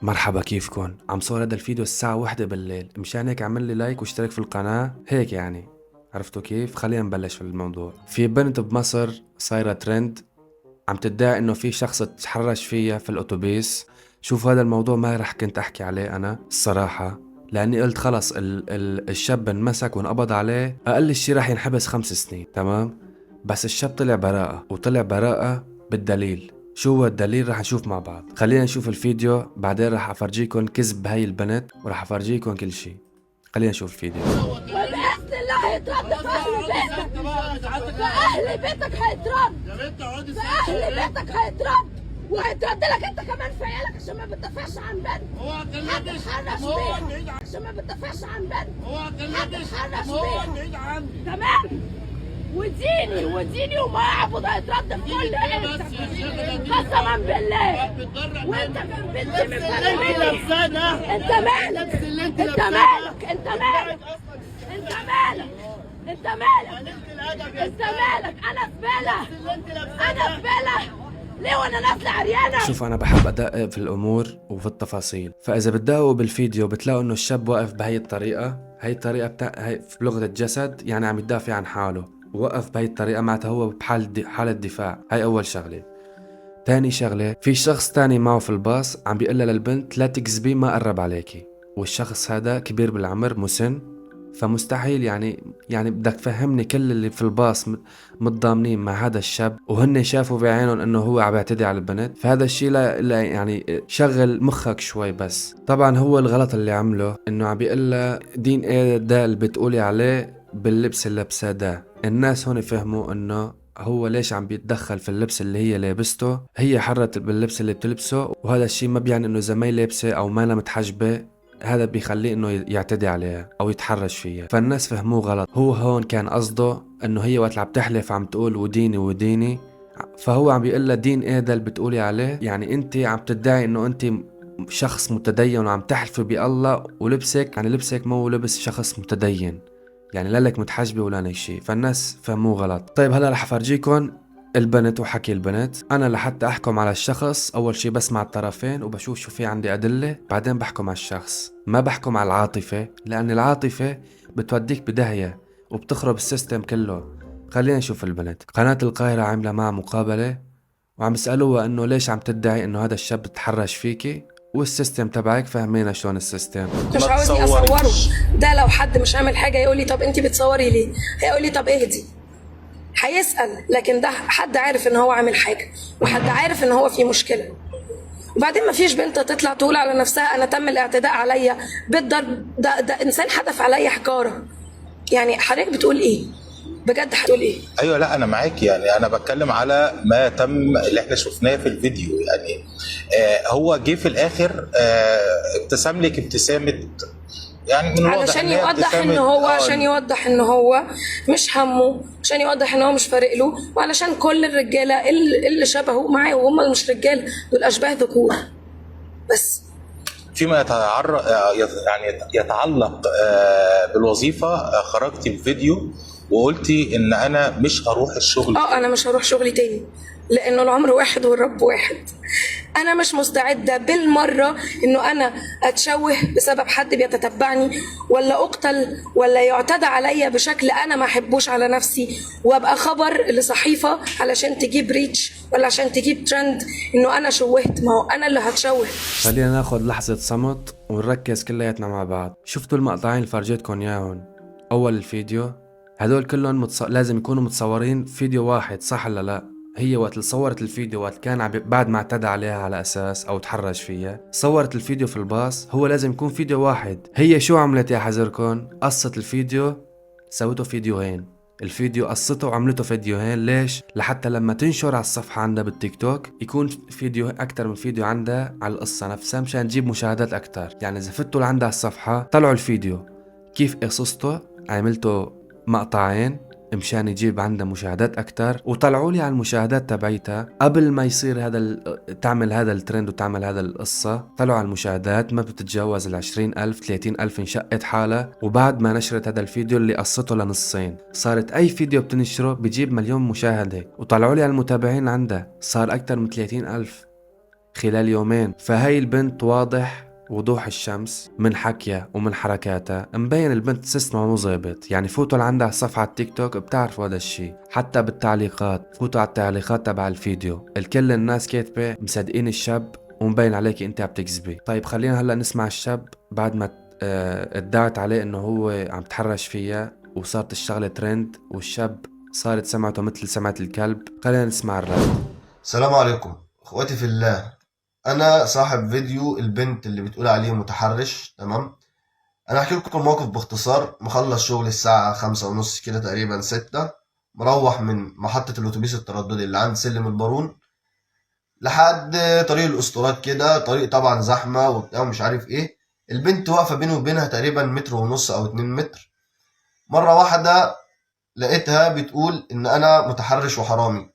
مرحبا، كيفكن؟ عم صور هذا الفيديو الساعة 1 بالليل، مشان هيك عمل لي لايك واشترك في القناة هيك يعني. عرفتوا كيف؟ خلينا نبلش في الموضوع. في بنت بمصر صايرة ترند، عم تدعي انه في شخص تحرش فيها في الاتوبيس. شوف، هذا الموضوع ما رح كنت احكي عليه انا الصراحة، لاني قلت خلص الشاب انمسك وانقبض عليه، اقل شي رح ينحبس 5 سنين، تمام؟ بس الشاب طلع براءة، وطلع براءة بالدليل. شو هو الدليل؟ رح نشوف مع بعض. خلينا نشوف الفيديو، بعدين رح افرجيكم كذب هاي البنت ورح افرجيكم كل شي. خلينا نشوف الفيديو. والبإذن الله هيترد في أهل بيتك، في أهل بيتك هيترد، في أهل بيتك هيترد، وهيترد لك أنت كمان في عيالك عشان ما بتدافعش عن بنت هتتحرش بيها، عشان ما بتدافعش عن بنت هتتحرش بيها، تمام؟ وديني وما اعبد هيترد في كل حته قسما بالله. وانت بنت من بلدي، انت مالك انت مالك انت مالك انت مالك انت مالك انت مالك انا زباله، انا زباله ليه وانا نازله عريانه؟ شوف، انا بحب ادقق في الامور وفي التفاصيل، فاذا بتدققوا بالفيديو بتلاقوا انه الشاب واقف بهي الطريقه. هي الطريقه هي في لغه الجسد، يعني عم يدافع عن حاله، وقف بهي الطريقه معناتها هو حاله دفاع. هاي اول شغله. تاني شغله، في شخص تاني معه في الباص عم بيقول للبنت لا تكذبي، ما قرب عليكي. والشخص هذا كبير بالعمر، مسن، فمستحيل يعني بدك تفهمني كل اللي في الباص متضامنين مع هذا الشاب، وهن شافوا بعينهم انه هو عم يعتدي على البنت. فهذا الشيء لا يعني شغل مخك شوي. بس طبعا هو الغلط اللي عمله انه عم بيقول لها دين ايه ده اللي بتقولي عليه باللبس اللي لابسه ده. الناس هون فهموا انه هو ليش عم بيتدخل في اللبس اللي هي لابسته. هي حرت باللبس اللي بتلبسه، وهذا الشيء ما بيعني انه اذا ما لابسه او ما متحجبه هذا بيخليه انه يعتدي عليها او يتحرش فيها. فالناس فهموه غلط. هو هون كان قصده انه هي وقت عم تحلف عم تقول وديني وديني، فهو عم بيقول لها دين ايه ده اللي بتقولي عليه؟ يعني انت عم تدعي انه انت شخص متدين وعم تحلفي بالله، ولبسك يعني لبسك مو لبس شخص متدين، يعني لا لك متحجبة ولا شيء. فالناس فهموه غلط. طيب هلا رح افرجيكم البنت وحكي البنت. انا لحتى احكم على الشخص اول شي بسمع الطرفين وبشوف شو في عندي ادلة، بعدين بحكم على الشخص. ما بحكم على العاطفة، لان العاطفة بتوديك بداهية وبتخرب السيستم كله. خلينا نشوف البنت. قناة القاهرة عاملة معها مقابلة وعم يسألوها انه ليش عم تدعي انه هذا الشاب تحرش فيكي، والسيستم تبعك فهمينا شلون السيستم. مش عاوزني اصوره. ده لو حد مش عامل حاجه يقول لي طب انت بتصوري ليه؟ هيقول لي طب اهدي، هيسأل. لكن ده حد عارف ان هو عامل حاجه، وحد عارف ان هو في مشكله. وبعدين ما فيش بنت تطلع تقول على نفسها انا تم الاعتداء عليا بالضرب، ده انسان حدف عليا حجاره. يعني حضرتك بتقول ايه؟ بجد هتقول ايه؟ ايوه، لا انا معاك. يعني انا بتكلم على ما تم اللي احنا شفناه في الفيديو. يعني هو جه في الاخر ابتسم لك ابتسامه، يعني من الواضح علشان ان هي يوضح ان ابتسامه هو عشان يوضح ان هو مش همه، عشان يوضح ان هو مش فارق له، وعلشان كل الرجاله اللي شبهه معاه وهم اللي مش رجاله دول اشباه ذكور بس. فيما يعني يتعلق بالوظيفه. خرجتي بفيديو وقلتي ان انا مش هروح الشغل. انا مش هروح شغلي تاني، لانه العمر واحد والرب واحد. انا مش مستعده بالمره انه انا اتشوه بسبب حد بيتتبعني، ولا اقتل، ولا يعتدى عليا بشكل انا ما احبوش على نفسي، وابقى خبر لصحيفه علشان تجيب ريتش ولا عشان تجيب ترند انه انا شوهت. ما هو انا اللي هتشوه. خلينا ناخد لحظة صمت ونركز كلياتنا مع بعض. شفتوا المقطعين اللي فرجيتكم اياهم اول الفيديو؟ هدول كلهم لازم يكونوا متصورين فيديو واحد، صح ولا لا؟ هي وقت اللي صورت الفيديو وقت كان بعد ما اعتدى عليها على اساس او تحرش فيها، صورت الفيديو في الباص، هو لازم يكون فيديو واحد. هي شو عملت يا حذركن؟ قصت الفيديو، سوته فيديوهين. الفيديو قصته وعملته فيديوهين. ليش؟ لحتى لما تنشر على الصفحة عندها بالتيك توك يكون فيديو أكتر من فيديو عندها على القصة نفسها، مشان تجيب مشاهدات أكتر. يعني إذا فتوا لعندها على الصفحة طلعوا الفيديو كيف قصصته، عملته مقطعين مشان يجيب عندها مشاهدات أكتر، وطلعوا لي على المشاهدات تبعيتها قبل ما يصير تعمل هذا الترند وتعمل هذا القصة. طلعوا على المشاهدات ما بتتجاوز 20,000 30,000 انشقت حالها. وبعد ما نشرت هذا الفيديو اللي قصته لنصين، صارت أي فيديو بتنشره بيجيب 1,000,000 مشاهدة. وطلعوا لي على المتابعين عندها صار أكتر من 30,000. خلال يومين. فهي البنت واضح وضوح الشمس من حكيها ومن حركاتها مبين البنت سيستمها مو ظابط. يعني فوتوا لعندها صفحة تيك توك بتعرفوا هذا الشيء، حتى بالتعليقات فوتوا على التعليقات تبع الفيديو الكل الناس كاتبة مصدقين الشاب ومبين عليك انت عم تكذبي. طيب خلينا هلا نسمع الشاب بعد ما ادعت عليه انه هو عم تحرش فيها وصارت الشغلة ترند والشاب صارت سمعته مثل سمعة الكلب. خلينا نسمع الرد. السلام عليكم اخواتي في الله. انا صاحب فيديو البنت اللي بتقول عليه متحرش. تمام، انا هحكي لكم الموقف باختصار. مخلص شغل الساعة 5:30 كده تقريبا 6، مروح من محطة الاتوبيس الترددي اللي عند سلم البارون لحد طريق الاسطورات كده. طريق طبعا زحمة وبتاع ومش عارف ايه. البنت واقفة بيني وبينها تقريبا 1.5 أو 2 متر. مرة واحدة لقيتها بتقول ان انا متحرش وحرامي.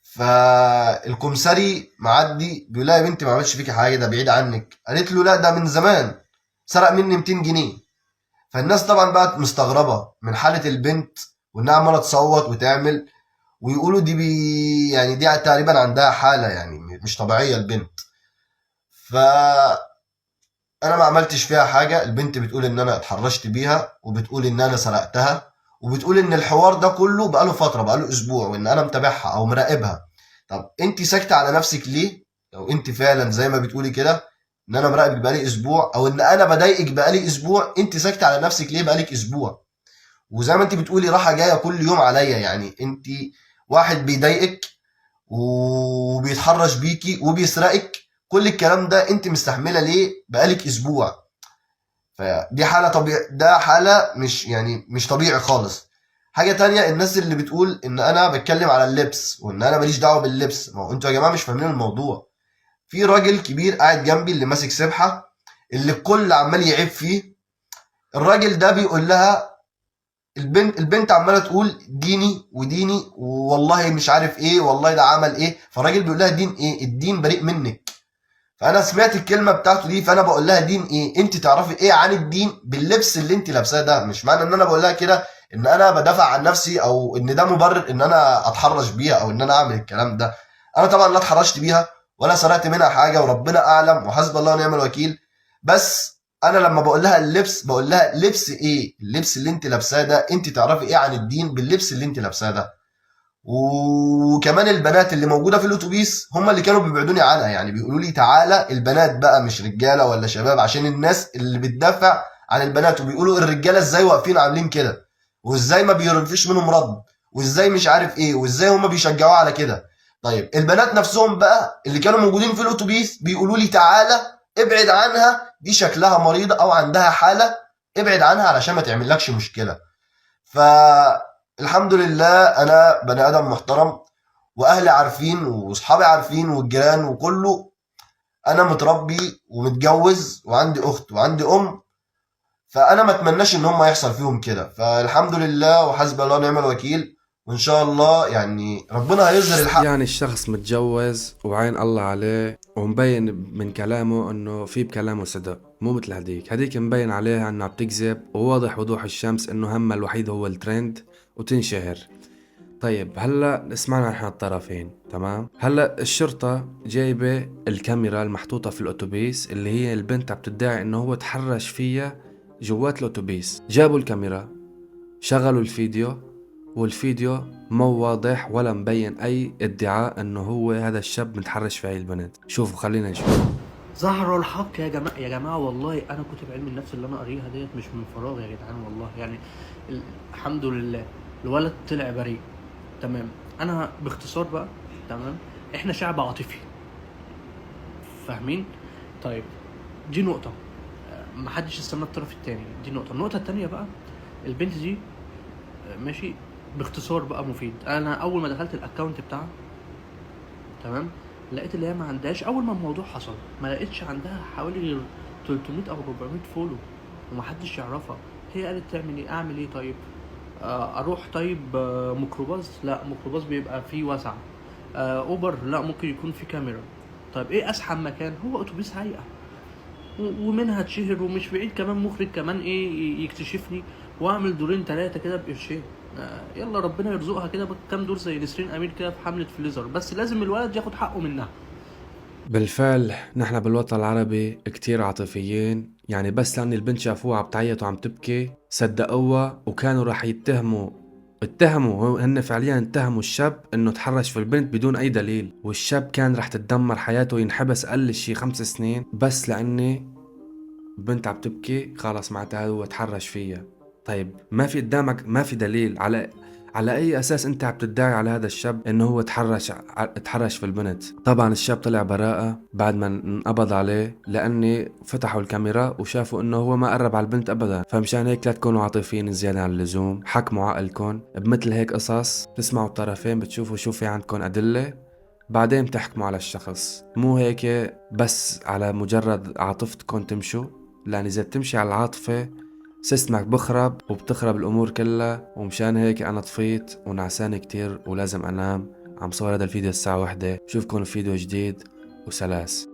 فالكمساري معدي بيقول لها يا بنتي ما عملش فيكي حاجه، ده بعيد عنك. قالت له لا ده من زمان سرق مني 200 جنيه. فالناس طبعا بقت مستغربه من حاله البنت وانها عماله تصوت وتعمل، ويقولوا دي يعني دي تقريبا عندها حاله يعني مش طبيعيه البنت. ف انا ما عملتش فيها حاجه. البنت بتقول ان انا اتحرشت بيها، وبتقول ان انا سرقتها، وبتقول ان الحوار ده كله بقاله فتره، بقاله اسبوع، وان انا متابعها او مراقبها. طب انت ساكته على نفسك ليه؟ لو انت فعلا زي ما بتقولي كده ان انا مراقبك بقالي اسبوع، او ان انا بضايقك بقالي اسبوع، انت ساكته على نفسك ليه بقالك اسبوع؟ وزي ما انت بتقولي راحه جايه كل يوم عليا. يعني انت واحد بيضايقك وبيتحرش بيكي وبيسرقك، كل الكلام ده انت مستحمله ليه بقالك اسبوع؟ فدي حاله طبيعي، ده حاله مش طبيعي خالص. حاجه تانية، الناس اللي بتقول ان انا بتكلم على اللبس وان انا ماليش دعوه باللبس، ما هو انتوا يا جماعه مش فاهمين الموضوع. في راجل كبير قاعد جنبي اللي ماسك سبحه، اللي الكل عمال يعيب فيه. الراجل ده بيقول لها البنت عماله تقول ديني وديني والله مش عارف ايه، والله ده عمل ايه. فالراجل بيقول لها دين ايه؟ الدين بريء منك. فانا سمعت الكلمه بتاعته دي، فانا بقول لها دين ايه؟ انت تعرفي ايه عن الدين باللبس اللي انت لابساه ده؟ مش معنى ان انا بقول لها كده ان انا بدافع عن نفسي او ان ده مبرر ان انا اتحرش بيها او ان انا اعمل الكلام ده. انا طبعا لا اتحرشت بيها ولا سرقت منها حاجه، وربنا اعلم وحسب الله ونعم الوكيل. بس انا لما بقول لها اللبس، بقول لها لبس ايه؟ اللبس اللي انت لابساه ده، انت تعرفي ايه عن الدين باللبس اللي انت لابساه ده؟ وكمان البنات اللي موجوده في الاتوبيس هم اللي كانوا بيبعدوني عنها. يعني بيقولوا لي تعالى، البنات بقى مش رجاله ولا شباب، عشان الناس اللي بتدافع عن البنات وبيقولوا الرجاله ازاي واقفين عاملين كده، وازاي ما بيرفش منهم رد، وازاي مش عارف ايه، وازاي هم بيشجعوها على كده. طيب البنات نفسهم بقى اللي كانوا موجودين في الاتوبيس بيقولوا لي تعالى ابعد عنها، دي شكلها مريضه او عندها حاله، ابعد عنها علشان ما تعملكش مشكله. فالحمد لله انا بني ادم محترم، واهلي عارفين واصحابي عارفين والجيران وكله. انا متربي ومتجوز وعندي اخت وعندي ام، فانا ما اتمناش ان هم يحصل فيهم كده. فالحمد لله وحسبي الله ونعم الوكيل، وان شاء الله يعني ربنا هيظهر الحق. يعني الشخص متجوز وعين الله عليه ومبين من كلامه انه في بكلامه صدق، مو مثل هديك مبين عليها انه عم تكذب، وواضح وضوح الشمس انه همها الوحيد هو الترند وتنشهر. طيب هلا سمعنا نحن الطرفين، تمام؟ هلا الشرطة جايبة الكاميرا المحطوطة في الاتوبيس اللي هي البنت عم تدعي انه هو تحرش فيها جوات الاتوبيس. جابوا الكاميرا، شغلوا الفيديو، والفيديو مو واضح ولا مبين اي ادعاء انه هو هذا الشاب متحرش في هاي البنت. شوفوا خلينا نشوف. ظهروا الحق يا جماعه والله انا كتب علم النفس اللي انا قاريها ديت مش من فراغ يا جدعان والله. يعني الحمد لله الولد طلع بريء. تمام، انا باختصار بقى، تمام، احنا شعب عاطفي، فاهمين؟ طيب دي نقطه، محدش يستنى الطرف التاني، دي نقطه. النقطه التانيه بقى، البنت دي ماشي، باختصار بقى مفيد. انا اول ما دخلت الاكونت بتاعها، تمام، لقيت اللي هي ما عندهاش، اول ما الموضوع حصل ما لقيتش عندها حوالي 300 او 400 فولو ومحدش يعرفها. هي قالت تعمل ايه؟ اعمل ايه؟ طيب اروح طيب ميكروباص؟ لا ميكروباص بيبقى فيه واسع. اوبر؟ لا ممكن يكون فيه كاميرا. طيب ايه اسحب مكان؟ هو اتوبيس هيئة، ومنها تشهر، ومش بعيد كمان مخرج كمان ايه يكتشفني واعمل دورين 3 كده بقرشين. يلا ربنا يرزقها كده بكام دور زي نسرين امير كده في حملة فليزر. بس لازم الولد ياخد حقه منها. بالفعل نحن بالوطن العربي كتير عاطفيين، يعني بس لأن البنت شافوها عم تعيط وعم تبكي صدقوها، وكانوا راح اتهموا هن فعليا اتهموا الشاب انه تحرش في البنت بدون اي دليل، والشاب كان راح تتدمر حياته وينحبس اقل شي 5 سنين بس لاني بنت عم تبكي خلص معناتها هو تحرش فيها. طيب ما في قدامك، ما في دليل، على اي اساس انت عم تدعي على هذا الشاب انه هو تحرش في البنت؟ طبعا الشاب طلع براءة بعد ما انقبض عليه، لاني فتحوا الكاميرا وشافوا انه هو ما قرب على البنت ابدا. فمشان هيك لا تكونوا عاطفيين زيادة عن اللزوم، حكموا عقلكم بمثل هيك قصص، بتسمعوا الطرفين، بتشوفوا شو في عندكم ادلة، بعدين بتحكموا على الشخص. مو هيك بس على مجرد عاطفتكم تمشوا، لان اذا بتمشي على العاطفة سيستمك بخرب وبتخرب الامور كلها. ومشان هيك انا طفيت ونعسان كتير ولازم انام. عم صور هذا الفيديو الساعة 1. بشوفكم في فيديو جديد وسلاس.